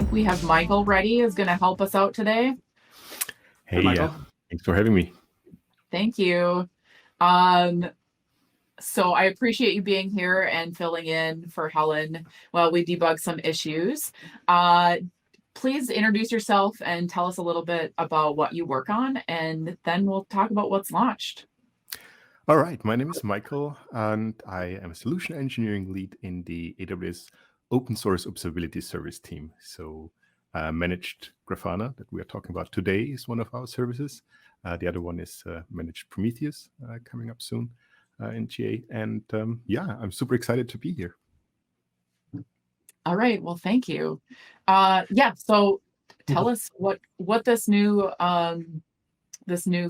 think we have Michael ready, is going to help us out today. Hey, Michael. Thanks for having me. Thank you. So I appreciate you being here and filling in for Helen while we debug some issues. Please introduce yourself and tell us a little bit about what you work on, and then we'll talk about what's launched. All right, my name is Michael, and I am a solution engineering lead in the AWS open source observability service team. So managed Grafana that we are talking about today is one of our services. The other one is managed Prometheus coming up soon in GA. And yeah, I'm super excited to be here. All right, well, thank you. Yeah, so tell us what this new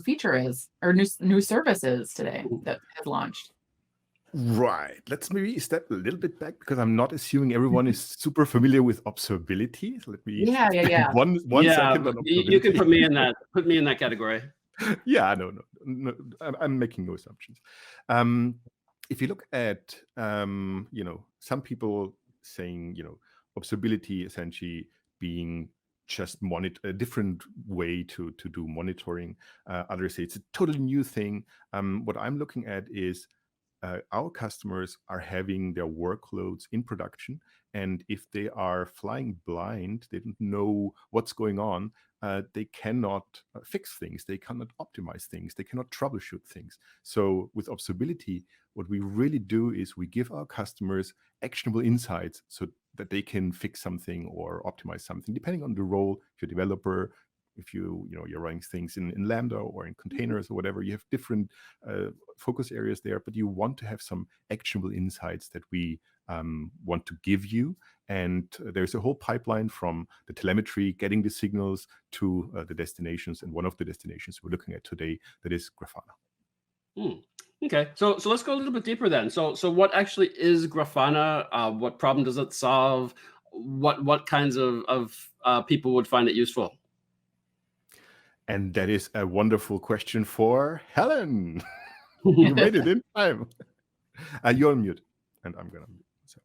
feature is, or new service is today that has launched. Right. Let's maybe step a little bit back because I'm not assuming everyone is super familiar with observability. So let me yeah. one second on observability. You can put me in that category. Yeah, no, I'm making no assumptions. If you look at some people saying observability essentially being just a different way to do monitoring. Others say it's a totally new thing. What I'm looking at is our customers are having their workloads in production, and if they are flying blind, they don't know what's going on, they cannot fix things, they cannot optimize things, they cannot troubleshoot things. So with observability, what we really do is we give our customers actionable insights so that they can fix something or optimize something, depending on the role. If you're a developer, if you're running things in Lambda or in containers or whatever, you have different focus areas there, but you want to have some actionable insights that we want to give you. And there's a whole pipeline from the telemetry, getting the signals to the destinations. And one of the destinations we're looking at today, that is Grafana. Okay, so let's go a little bit deeper then. So what actually is Grafana? What problem does it solve? What kinds of people would find it useful? And that is a wonderful question for Helen. You made it in time. You're on mute, and I'm going to mute. So.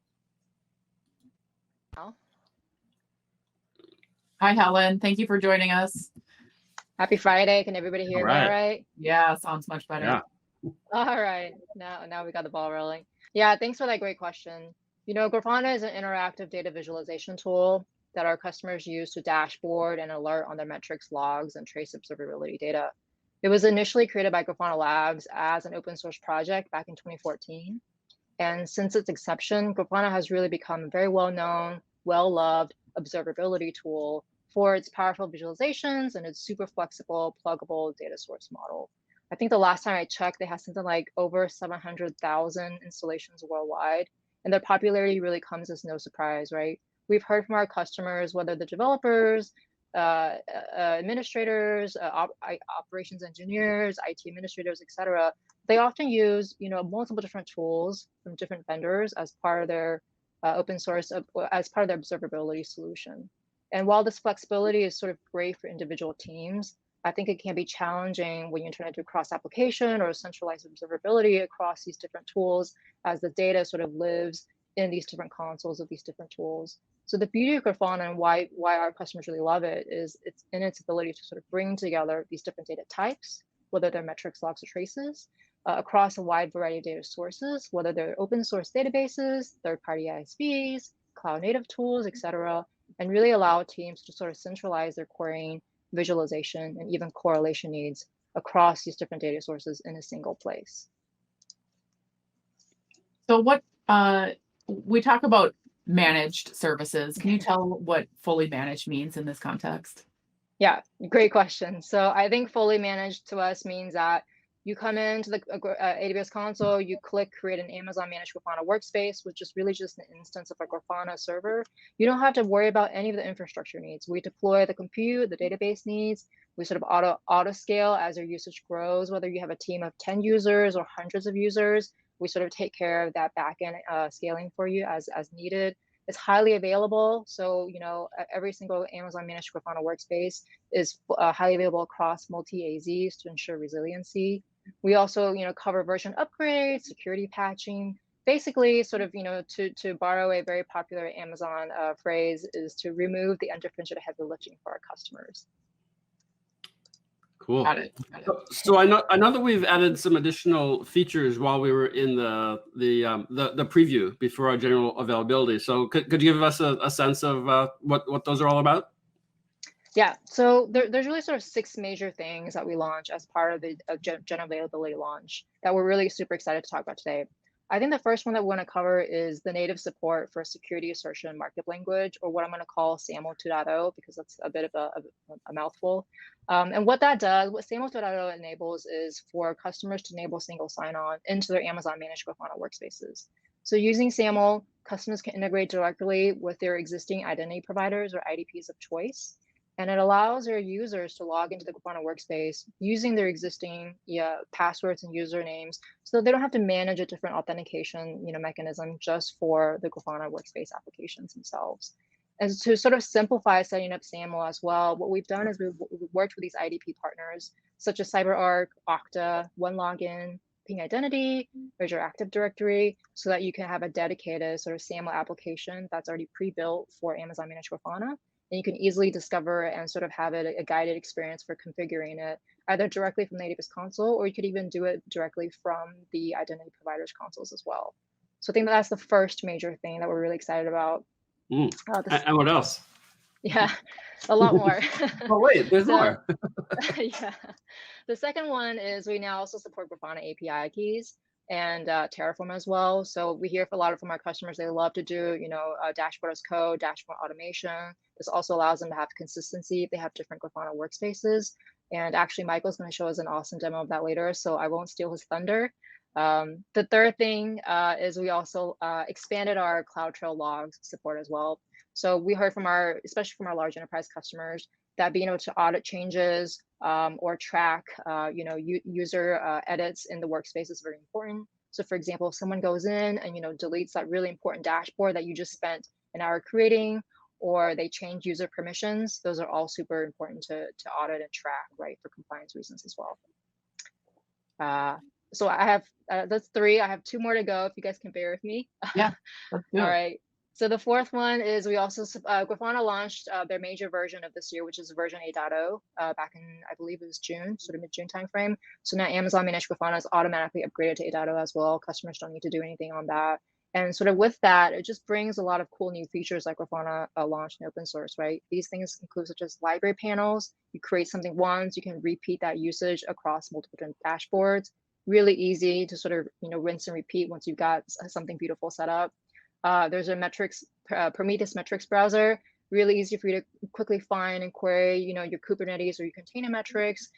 Hi, Helen. Thank you for joining us. Happy Friday. Can everybody hear me all right? Yeah, sounds much better. Yeah. All right. Now we got the ball rolling. Yeah, thanks for that great question. Grafana is an interactive data visualization tool that our customers use to dashboard and alert on their metrics, logs, and trace observability data. It was initially created by Grafana Labs as an open source project back in 2014. And since its inception, Grafana has really become a very well-known, well-loved observability tool for its powerful visualizations and its super flexible, pluggable data source model. I think the last time I checked, they have something like over 700,000 installations worldwide. And their popularity really comes as no surprise, right? We've heard from our customers, whether the developers, administrators, operations engineers, IT administrators, etc. They often use, multiple different tools from different vendors as part of their open source, as part of their observability solution. And while this flexibility is sort of great for individual teams, I think it can be challenging when you turn it to cross-application or centralized observability across these different tools as the data sort of lives in these different consoles of these different tools. So the beauty of Grafana and why our customers really love it is it's in its ability to sort of bring together these different data types, whether they're metrics, logs, or traces, across a wide variety of data sources, whether they're open source databases, third-party ISVs, cloud-native tools, etc., and really allow teams to sort of centralize their querying, visualization, and even correlation needs across these different data sources in a single place. So we talk about managed services. Can you tell what fully managed means in this context? Yeah, great question. So I think fully managed to us means that you come into the AWS console, you click create an Amazon managed Grafana workspace, which is really just an instance of a Grafana server. You don't have to worry about any of the infrastructure needs. We deploy the compute, the database needs. We sort of auto scale as your usage grows, whether you have a team of 10 users or hundreds of users. We sort of take care of that backend scaling for you as needed. It's highly available. So, every single Amazon managed Grafana workspace is highly available across multi-AZs to ensure resiliency. We also, cover version upgrades, security patching, basically sort of, to borrow a very popular Amazon phrase, is to remove the undifferentiated heavy lifting for our customers. Cool. Got it. Got it. So I know that we've added some additional features while we were in the preview before our general availability. So could you give us a sense of what those are all about? Yeah, so there's really sort of 6 major things that we launch as part of the general availability launch that we're really super excited to talk about today. I think the first one that we want to cover is the native support for security assertion markup language, or what I'm going to call SAML 2.0, because that's a bit of a mouthful. And what that does, what SAML 2.0 enables, is for customers to enable single sign-on into their Amazon managed Grafana workspaces. So using SAML, customers can integrate directly with their existing identity providers or IDPs of choice. And it allows their users to log into the Grafana workspace using their existing passwords and usernames, so they don't have to manage a different authentication mechanism just for the Grafana workspace applications themselves. And to sort of simplify setting up SAML as well, what we've done is we've worked with these IDP partners such as CyberArk, Okta, OneLogin, Ping Identity, Azure Active Directory, so that you can have a dedicated sort of SAML application that's already pre-built for Amazon Managed Grafana. And you can easily discover and sort of have it a guided experience for configuring it, either directly from the AWS console, or you could even do it directly from the identity providers consoles as well. So I think that's the first major thing that we're really excited about. And what else? Yeah, a lot more. Oh, wait, there's more. Yeah. The second one is we now also support Grafana API keys and Terraform as well. So we hear a lot from our customers, they love to do, dashboard as code, dashboard automation. This also allows them to have consistency if they have different Grafana workspaces. And actually, Michael's going to show us an awesome demo of that later, so I won't steal his thunder. The third thing is we also expanded our CloudTrail logs support as well. So we heard from especially from our large enterprise customers, that being able to audit changes or track, user edits in the workspace is very important. So for example, if someone goes in and deletes that really important dashboard that you just spent an hour creating, or they change user permissions, those are all super important to audit and track, right, for compliance reasons as well. So I have that's 3. I have 2 more to go if you guys can bear with me. Yeah, let's do it. All right. So the fourth one is we also Grafana launched their major version of this year, which is version 8.0 back in, I believe it was June, sort of mid-June timeframe. So now Amazon Managed Grafana is automatically upgraded to 8.0 as well. Customers don't need to do anything on that. And sort of with that, it just brings a lot of cool new features like Grafana launched in open source, right? These things include such as library panels. You create something once, you can repeat that usage across multiple different dashboards. Really easy to sort of rinse and repeat once you've got something beautiful set up. There's a Prometheus metrics browser, really easy for you to quickly find and query, your Kubernetes or your container metrics,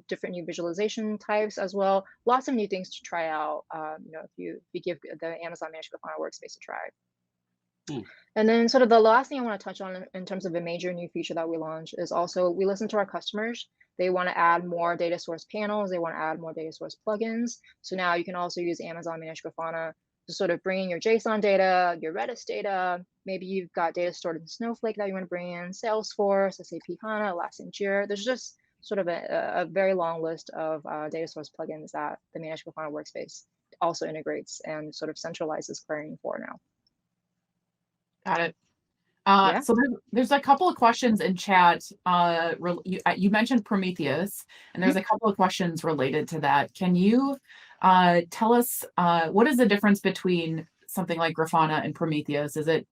different new visualization types as well. Lots of new things to try out, if you give the Amazon Managed Grafana workspace a try. And then sort of the last thing I want to touch on in terms of a major new feature that we launched is also we listen to our customers. They want to add more data source panels. They want to add more data source plugins. So now you can also use Amazon Managed Grafana to sort of bring in your JSON data, your Redis data. Maybe you've got data stored in Snowflake that you want to bring in, Salesforce, SAP HANA, Elastic Jira. There's just sort of a very long list of data source plugins that the Managed Grafana workspace also integrates and sort of centralizes querying for now. Got it. So there's a couple of questions in chat. You mentioned Prometheus, and there's a couple of questions related to that. Can you tell us what is the difference between something like Grafana and Prometheus? Is it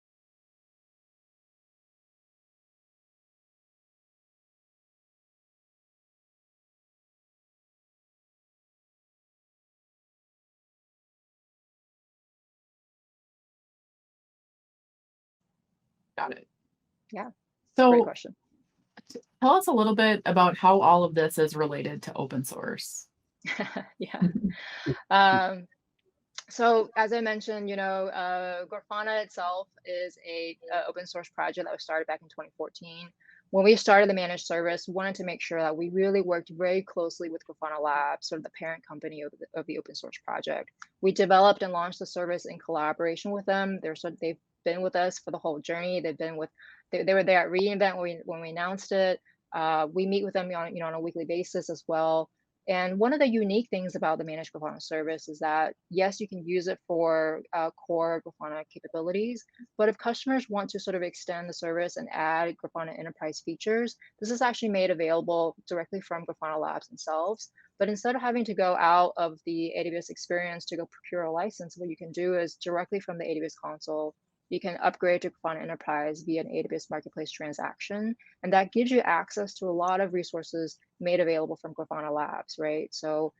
Got it. Yeah. So great question. Tell us a little bit about how all of this is related to open source. Yeah. So as I mentioned, Grafana itself is a open source project that was started back in 2014. When we started the managed service, we wanted to make sure that we really worked very closely with Grafana Labs, sort of the parent company of the open source project. We developed and launched the service in collaboration with them. They've been with us for the whole journey. They were there at reInvent when we announced it. We meet with them on a weekly basis as well. And one of the unique things about the managed Grafana service is that, yes, you can use it for core Grafana capabilities, but if customers want to sort of extend the service and add Grafana enterprise features, this is actually made available directly from Grafana Labs themselves. But instead of having to go out of the AWS experience to go procure a license, what you can do is directly from the AWS console, you can upgrade to Grafana Enterprise via an AWS Marketplace transaction. And that gives you access to a lot of resources made available from Grafana Labs, right? So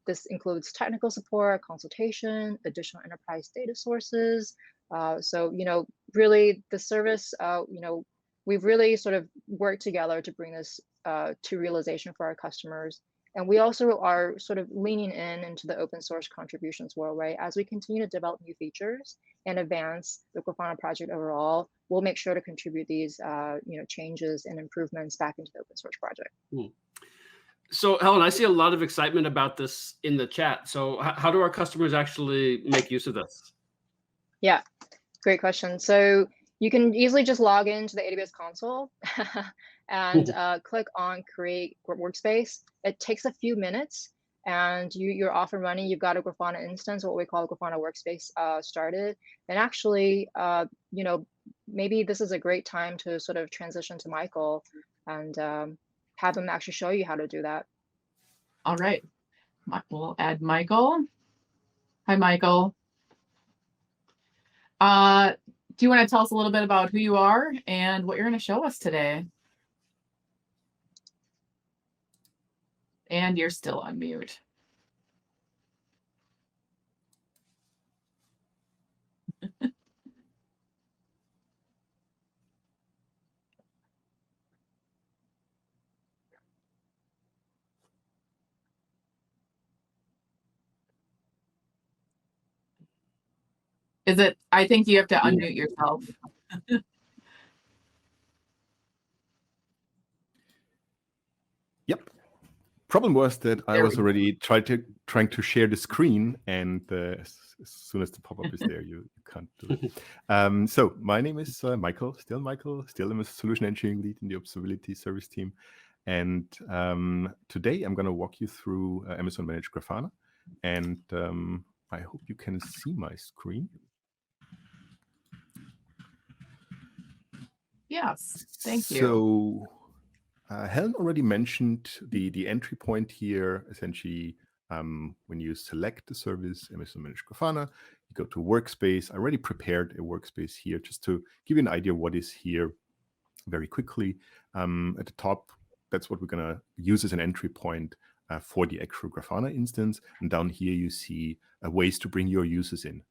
this includes technical support, consultation, additional enterprise data sources. So, really the service, we've really sort of worked together to bring this to realization for our customers. And we also are sort of leaning into the open source contributions world, right? As we continue to develop new features and advance the Grafana project overall, we'll make sure to contribute these changes and improvements back into the open source project. So Helen, I see a lot of excitement about this in the chat. So how do our customers actually make use of this? Yeah, great question. So you can easily just log into the AWS console and click on Create Workspace. It takes a few minutes and you're off and running. You've got a Grafana instance, what we call a Grafana Workspace started. And actually, maybe this is a great time to sort of transition to Michael and have him actually show you how to do that. All right. We'll add Michael. Hi, Michael. Do you want to tell us a little bit about who you are and what you're going to show us today? And you're still on mute. Is it? I think you have to unmute yourself. Yep. Problem was that I was already trying to share the screen, and as soon as the pop-up is there, you can't do it. So my name is Michael. Still I'm a solution engineering lead in the observability service team. And today I'm going to walk you through Amazon Managed Grafana. And I hope you can see my screen. Yes, thank you. So Helen already mentioned the entry point here. Essentially, when you select the service, Amazon Managed Grafana, you go to Workspace. I already prepared a workspace here just to give you an idea what is here very quickly. At the top, that's what we're going to use as an entry point for the actual Grafana instance. And down here, you see ways to bring your users in.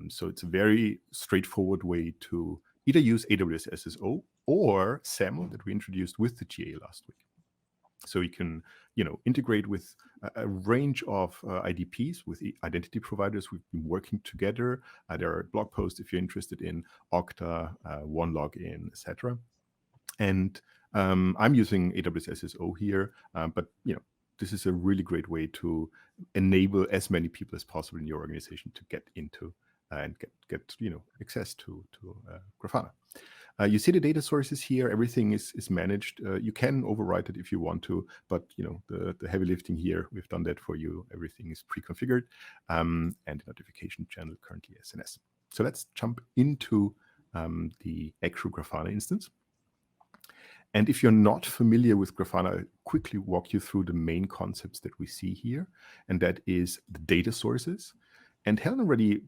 So it's a very straightforward way to either use AWS SSO or SAML that we introduced with the GA last week. So you can, integrate with a range of IDPs, with identity providers. We've been working together. There are blog posts if you're interested in Okta, OneLogin, etc. And I'm using AWS SSO here, but this is a really great way to enable as many people as possible in your organization to get into and get access to Grafana. You see the data sources here. Everything is managed. You can overwrite it if you want to, but the heavy lifting here, we've done that for you. Everything is pre-configured, and the notification channel currently SNS. So let's jump into the actual Grafana instance. And if you're not familiar with Grafana, I'll quickly walk you through the main concepts that we see here, and that is the data sources. And Helen already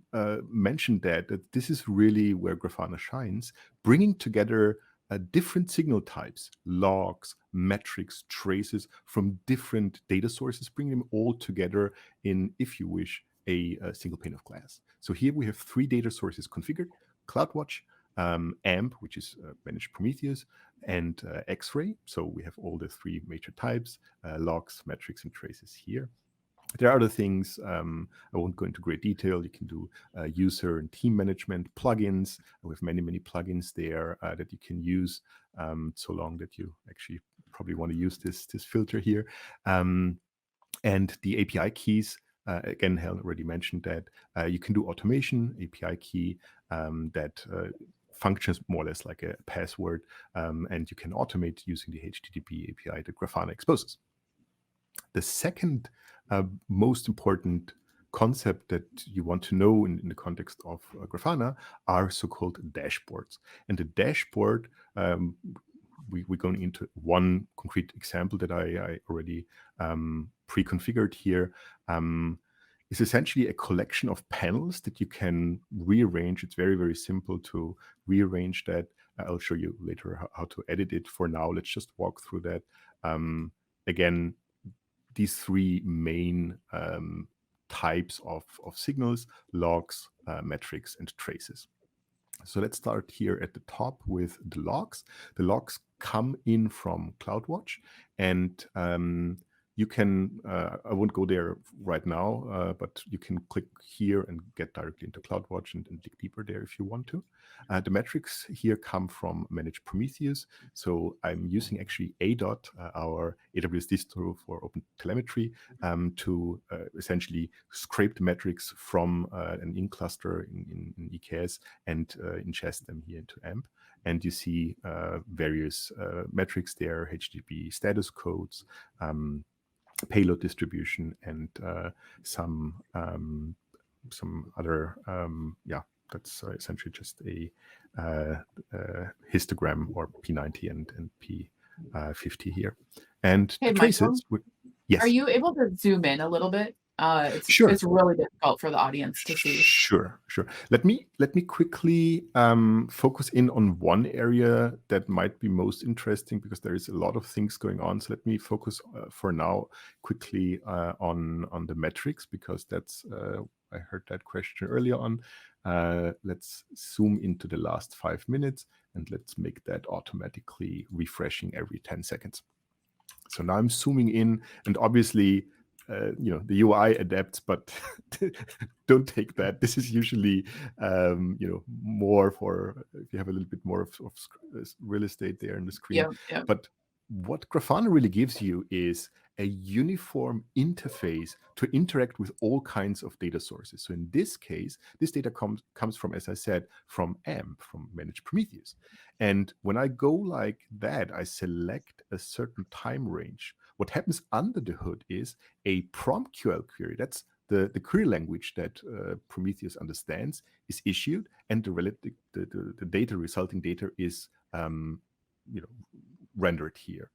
mentioned that this is really where Grafana shines, bringing together different signal types, logs, metrics, traces from different data sources, bringing them all together in, if you wish, a single pane of glass. So here we have 3 data sources configured: CloudWatch, AMP, which is managed Prometheus, and X-Ray. So we have all the 3 major types, logs, metrics, and traces here. There are other things. I won't go into great detail. You can do user and team management plugins. We have many, many plugins there that you can use, so long that you actually probably want to use this filter here. And the API keys, again, Helen already mentioned that you can do automation, API key that functions more or less like a password, and you can automate using the HTTP API that Grafana exposes. The second most important concept that you want to know in the context of Grafana are so-called dashboards. And the dashboard, we're going into one concrete example that I already pre-configured here, is essentially a collection of panels that you can rearrange. It's very, very simple to rearrange that. I'll show you later how to edit it. For now, let's just walk through that. Again, these three main types of signals: logs, metrics, and traces. So let's start here at the top with the logs. The logs come in from CloudWatch, and you can, I won't go there right now, but you can click here and get directly into CloudWatch and dig deeper there if you want to. The metrics here come from Managed Prometheus. So I'm using actually ADOT, our AWS distro for open telemetry, to essentially scrape the metrics from an in-cluster in EKS and ingest them here into AMP. And you see various metrics there: HTTP status codes, payload distribution, and some other, that's essentially just a histogram, or P90 and P50 here. And Hey, the traces, yes. Are you able to zoom in a little bit? Sure. It's really difficult for the audience to see. Sure. Let me quickly focus in on one area that might be most interesting, because there is a lot of things going on. So let me focus for now quickly on the metrics, because that's I heard that question earlier on. Let's zoom into the last 5 minutes, and let's make that automatically refreshing every 10 seconds. So now I'm zooming in, and obviously, the UI adapts, but don't take that. This is usually, more for if you have a little bit more of real estate there in the screen. Yeah. But what Grafana really gives you is a uniform interface to interact with all kinds of data sources. So in this case, this data comes from, as I said, from AMP, from Managed Prometheus. And when I go like that, I select a certain time range. What happens under the hood is a PromQL query. That's the query language that Prometheus understands, is issued, and the data, resulting data, is rendered here.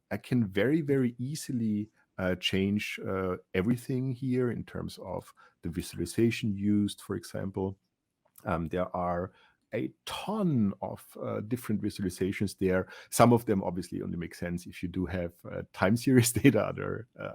I can very, very easily change everything here in terms of the visualization used, for example. There are a ton of different visualizations there. Some of them obviously only make sense if you do have time series data.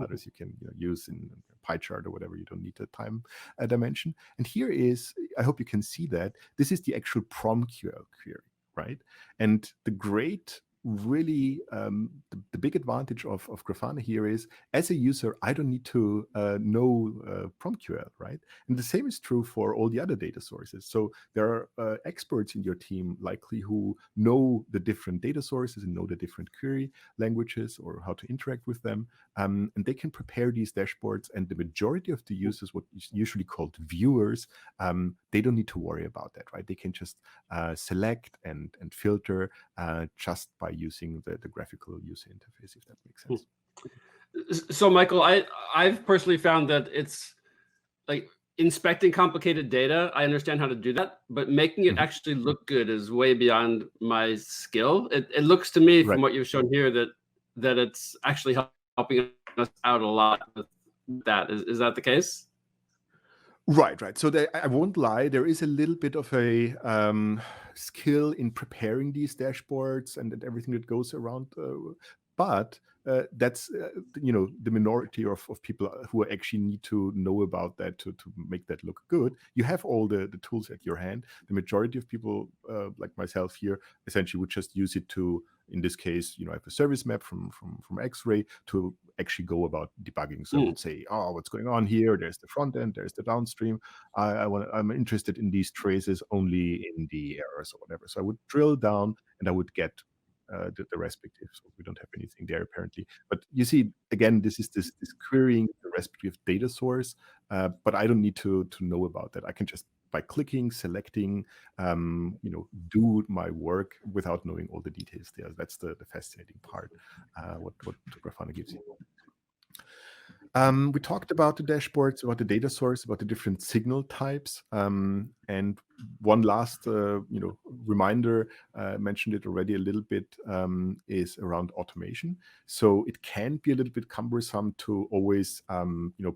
Others you can use in pie chart or whatever. You don't need a time dimension. And here is, I hope you can see that, this is the actual PromQL query, right? And the great, really, the big advantage of Grafana here is, as a user, I don't need to know PromQL, right? And the same is true for all the other data sources. So there are experts in your team likely who know the different data sources and know the different query languages or how to interact with them. And they can prepare these dashboards. And the majority of the users, what is usually called viewers, they don't need to worry about that, right? They can just select and filter just by using the graphical user interface, if that makes sense. So Michael, I've personally found that it's like inspecting complicated data. I understand how to do that, but making it actually look good is way beyond my skill. It looks to me, from what you've shown here, that it's actually helping us out a lot with that. Is that the case? Right. So I won't lie, there is a little bit of a skill in preparing these dashboards and everything that goes around, but that's the minority of people who actually need to know about that to make that look good. You have all the tools at your hand. The majority of people, like myself here, essentially would just use it to, in this case, I have a service map from X-Ray to actually go about debugging. So I would say, oh, what's going on here? There's the front end, there's the downstream. I'm interested in these traces only in the errors or whatever. So I would drill down and I would get the respective. So we don't have anything there apparently. But you see, again, this is this querying the respective data source. But I don't need to know about that. I can just, by clicking, selecting, do my work without knowing all the details there. That's the fascinating part, what Grafana gives you. We talked about the dashboards, about the data source, about the different signal types, and one last, reminder. Mentioned it already a little bit, is around automation. So it can be a little bit cumbersome to always,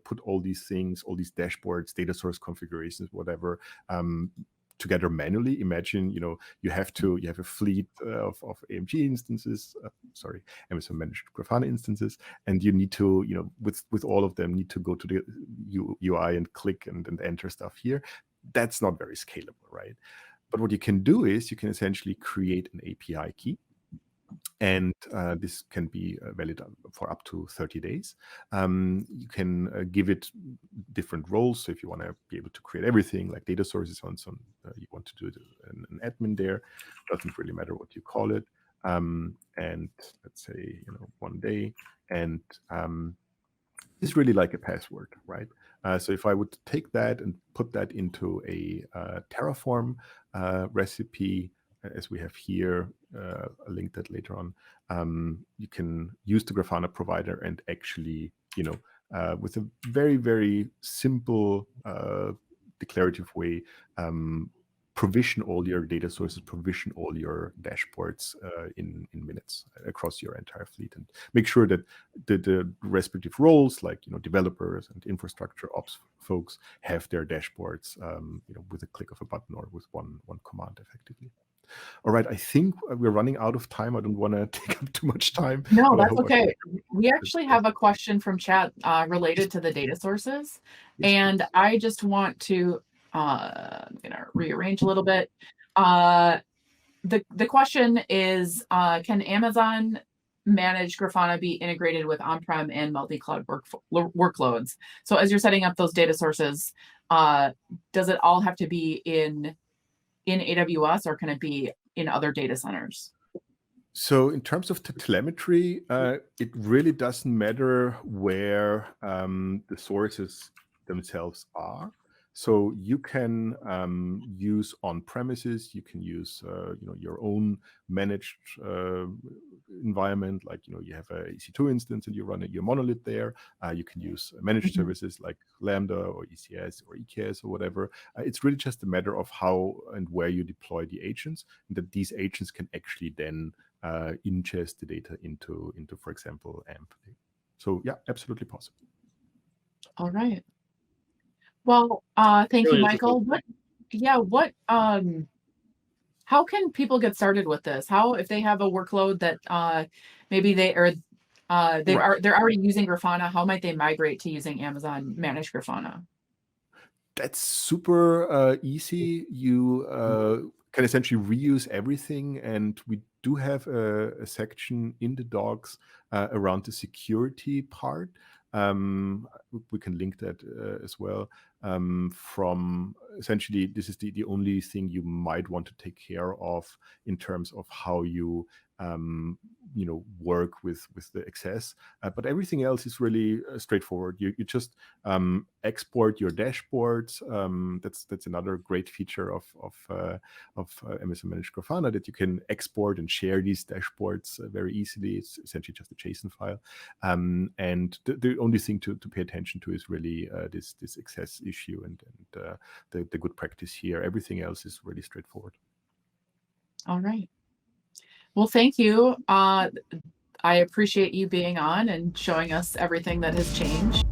put all these things, all these dashboards, data source configurations, whatever, together manually. Imagine, you have a fleet of AMG instances, Amazon managed Grafana instances, and you need to, with all of them, need to go to the UI and click and enter stuff here. That's not very scalable, right? But what you can do is you can essentially create an API key. And this can be valid for up to 30 days. You can give it different roles. So if you want to be able to create everything like data sources on some, you want to do it an admin there. Doesn't really matter what you call it. And let's say, 1 day. And it's really like a password, right? So if I would take that and put that into a Terraform recipe, as we have here, I'll link that later on. You can use the Grafana provider and actually, with a very, very simple declarative way, provision all your data sources, provision all your dashboards in minutes across your entire fleet, and make sure that the respective roles, like developers and infrastructure ops folks, have their dashboards, with a click of a button or with one command effectively. All right, I think we're running out of time. I don't want to take up too much time. No, that's okay. We actually have a question from chat related to the data sources. Yes, and please. I just want to I'm gonna rearrange a little bit. The question is, can Amazon manage Grafana be integrated with on-prem and multi-cloud workloads? So as you're setting up those data sources, does it all have to be in AWS, or can it be in other data centers? So in terms of the telemetry, it really doesn't matter where the sources themselves are. So you can use on-premises, you can use your own managed environment, like you have a EC2 instance and you run your monolith there. You can use managed services like Lambda or ECS or EKS or whatever. It's really just a matter of how and where you deploy the agents, and that these agents can actually then ingest the data into, for example, AMP. So yeah, absolutely possible. All right. Well, thank you, Michael. How can people get started with this? How, if they have a workload that maybe they're already using Grafana, how might they migrate to using Amazon managed Grafana? That's super easy. You can essentially reuse everything, and we do have a section in the docs around the security part. We can link that as well. From essentially, this is the only thing you might want to take care of in terms of how you work with the access, but everything else is really straightforward. You just export your dashboards. That's another great feature of Amazon Managed Grafana, that you can export and share these dashboards very easily. It's essentially just a JSON file, and the only thing to pay attention to is really this access issue and the good practice here. Everything else is really straightforward. All right. Well, thank you. I appreciate you being on and showing us everything that has changed.